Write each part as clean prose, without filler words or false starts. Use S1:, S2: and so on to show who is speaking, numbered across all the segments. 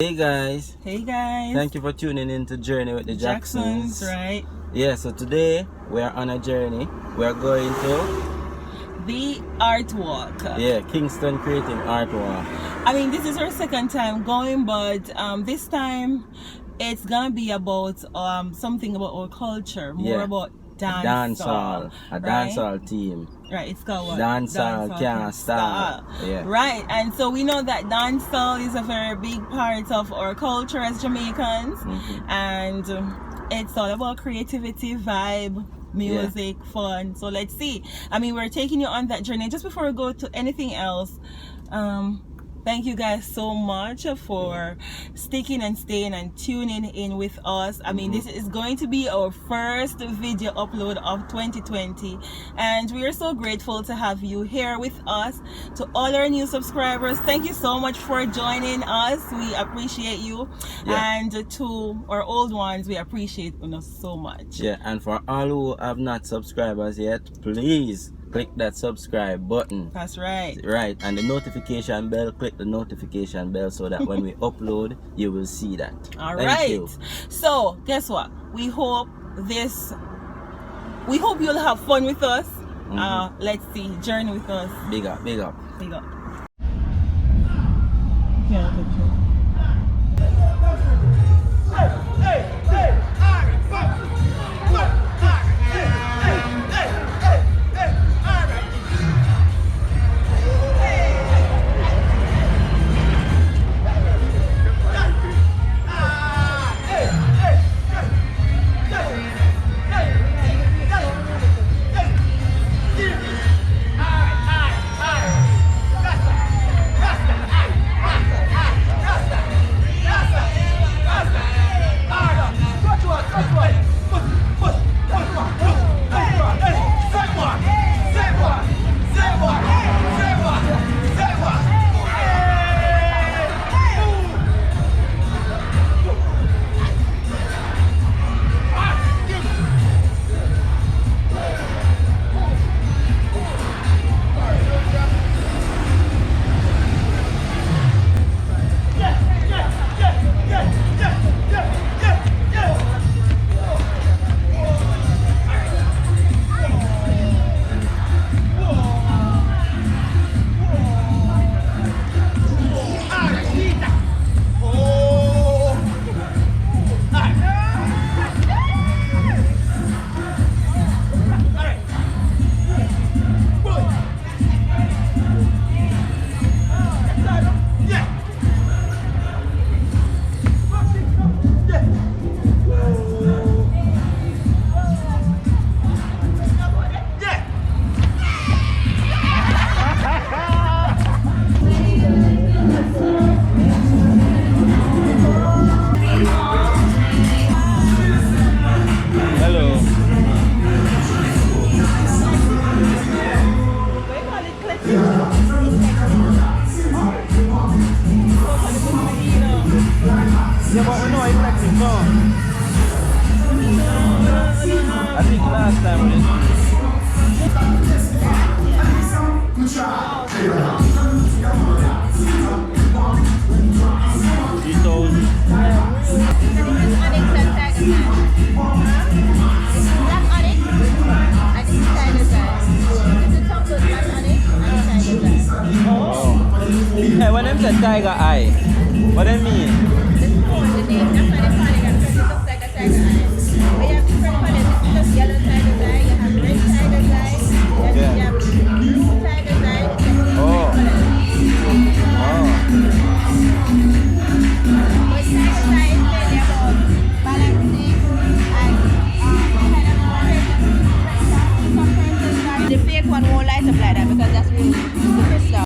S1: Hey guys.
S2: Hey guys.
S1: Thank you for tuning in to Journey with the Jacksons.
S2: Right?
S1: Yeah, so today we are on a journey. We are going to
S2: the Art Walk.
S1: Yeah, Kingston Creative Art Walk.
S2: I mean, this is our second time going, but this time it's gonna be about something about our culture, more about dancehall.
S1: A dancehall team.
S2: Right, it's called what?
S1: Dancehall CYAAH Stall. Yeah.
S2: Right, and so we know that dancehall is a very big part of our culture as Jamaicans, and it's all about creativity, vibe, music, fun. So let's see. I mean, we're taking you on that journey. Just before we go to anything else, thank you guys so much for sticking and staying and tuning in with us. I mean, this is going to be our first video upload of 2020, and we are so grateful to have you here with us. To all our new subscribers, thank you so much for joining us. We appreciate you. And to our old ones, we appreciate you so much.
S1: Yeah, and for all who have not subscribed as yet, please click that subscribe button.
S2: That's right.
S1: Right, and the notification bell, click the notification bell so that when we upload, you will see that.
S2: All
S1: Thank
S2: right.
S1: you.
S2: So, guess what? We hope you'll have fun with us. Let's see, journey with us.
S1: Big up, big up.
S2: Big up.
S1: Yeah, but we know it's like the song. I think last time we Hey, when them said tiger eye, what do you mean?
S3: The fake one won't light up like that because that's really the crystal.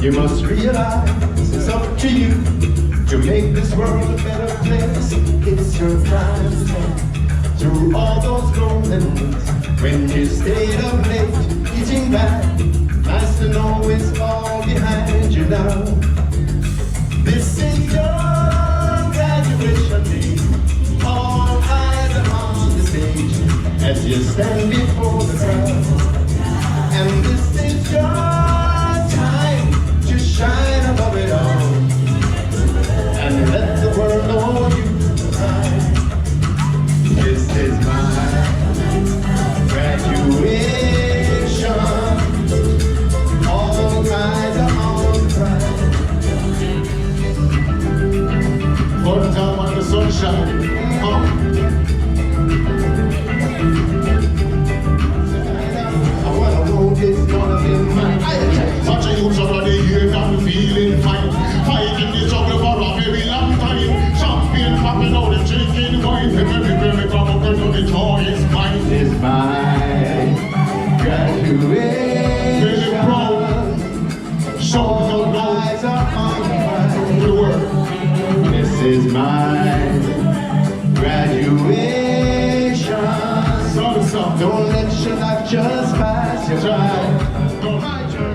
S4: You must realize it's up to you to make this world a better place. It's your time to take through all those moments when you stayed up late, eating back. Nice to know it's all behind you now. This is your graduation day. All eyes are on the stage as you stand before the crowd. And this is your shine above it all and let the world know you shine. This is my graduation. All eyes are on the prize. One time when the sun shines, I wanna know it's gonna be mine. Such a youth already here and feeling fine. Fighting the struggle for a very long time. Champagne popping out and drinking wine. Very proud to the joy is mine. It's my graduation. Very proud. Shout out loud to the world. This is my graduation. So, don't let your life just pass you by. Don't hide your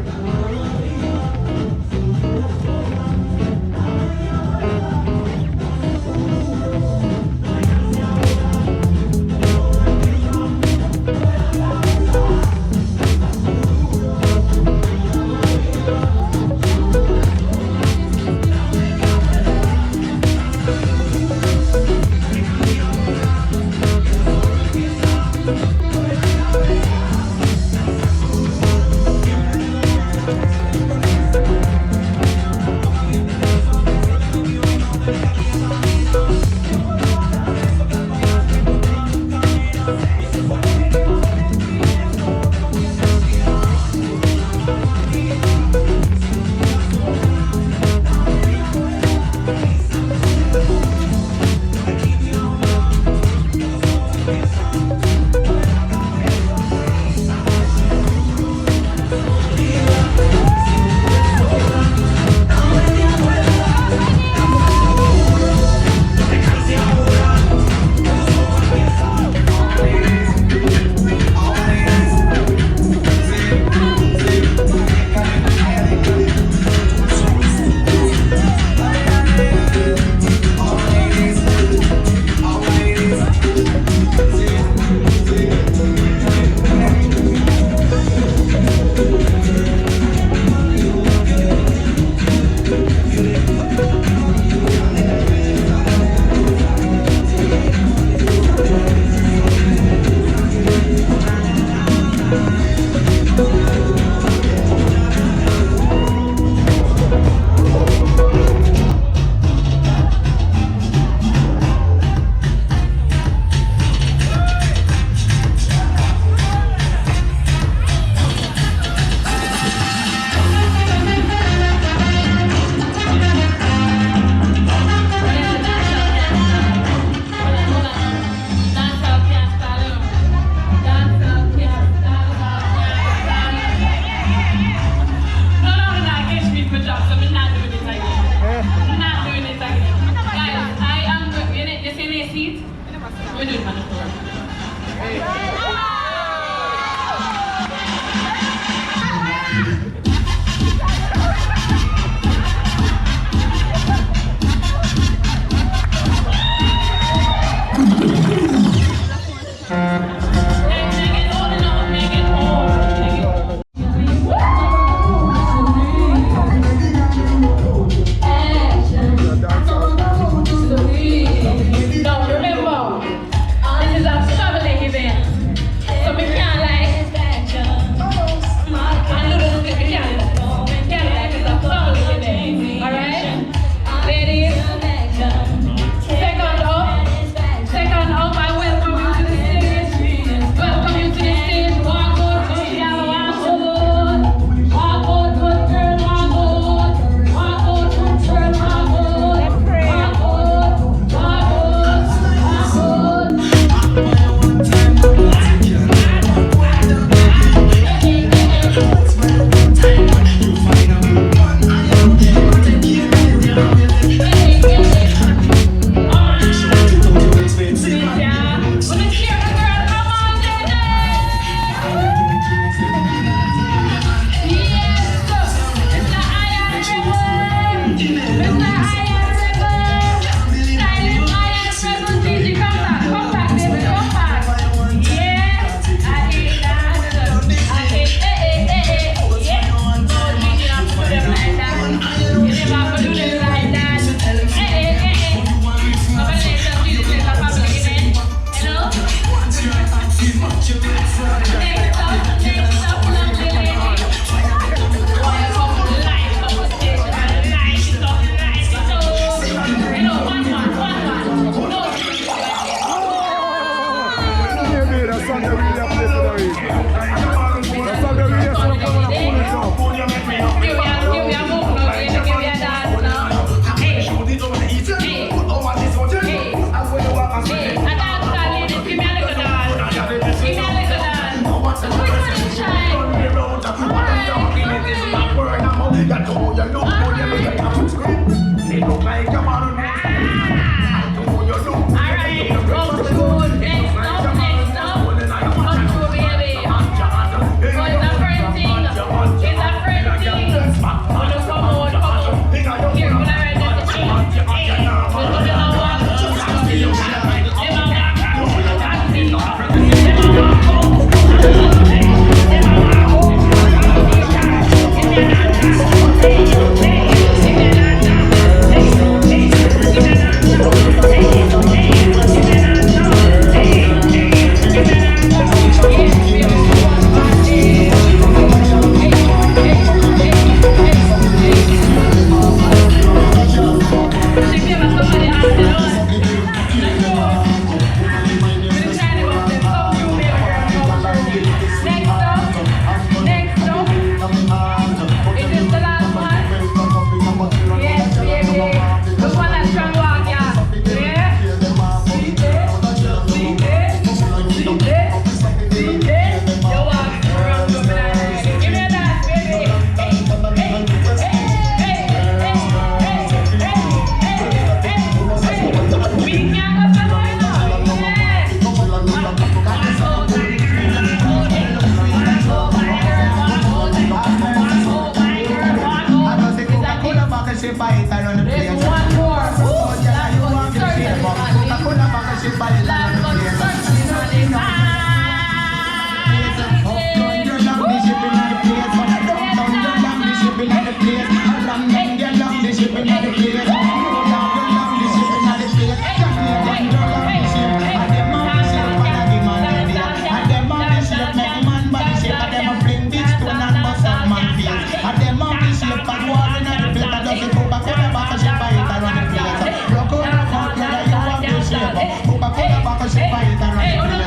S4: and you love the ship in the place. You love the ship in the place. Jamaican girl love the ship, and them on the ship and a give man idea. And them on the ship make man body shape, and them a fling big stone and bust up man face. And them on the ship and war in the place, and just go back on the back of ship and hit around the place. Rock out, girl, you have the shape. Go back on the back of ship and hit around the place.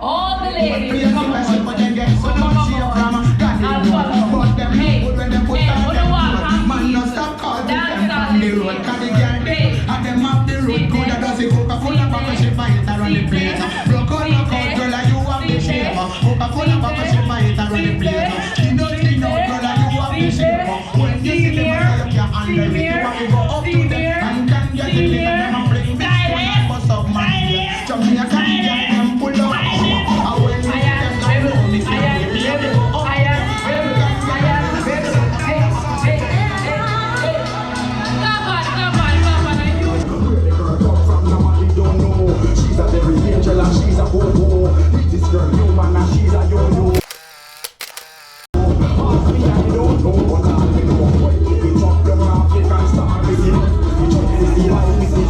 S5: All the ladies, come on.
S4: Man, no stop calling them from the road, cause the girl they and them up the road, good and does it Coca-Cola back and she fight around the place. Rock out, girl, and you have the shape. Coca-Cola back and she fight around the place. She knows, girl, and you have the shape. When you see them, you can't handle it. You have to go up to them and can get it in and them and bring this one and bust up my head. Jamaican girl, them pull up. I will see them come home, it's not the baby.
S6: She's a very angel and she's a ho-ho. This girl human and she's a yo-yo. Ask me I don't know what I know. When you talk them African star, you just is the life, is the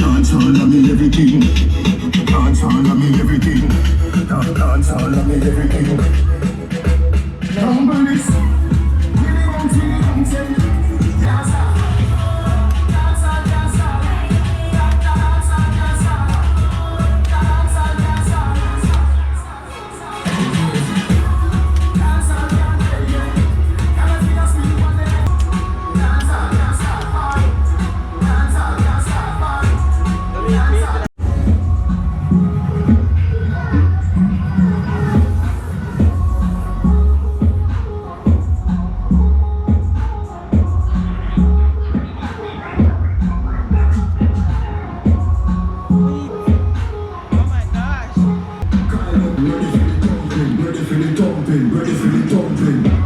S4: Dancehall, I mean everything. Dancehall, I mean everything. Dancehall, I mean everything. Number this.
S6: Ready for the thumping, ready for the thumping.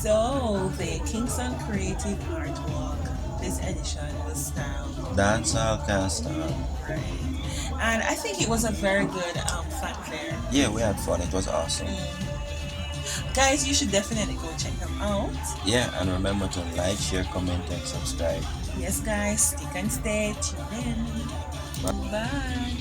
S2: So the Kingston Creative Art Walk, this edition was styled
S1: Dancehall CYAAH STALL.
S2: right, and I think it was a very good fun fair.
S1: Yeah, we had fun. It was awesome.
S2: Guys, you should definitely go check them out.
S1: Yeah, and remember to like, share, comment, and subscribe.
S2: Yes, guys, stick and stay. Tune in. Bye.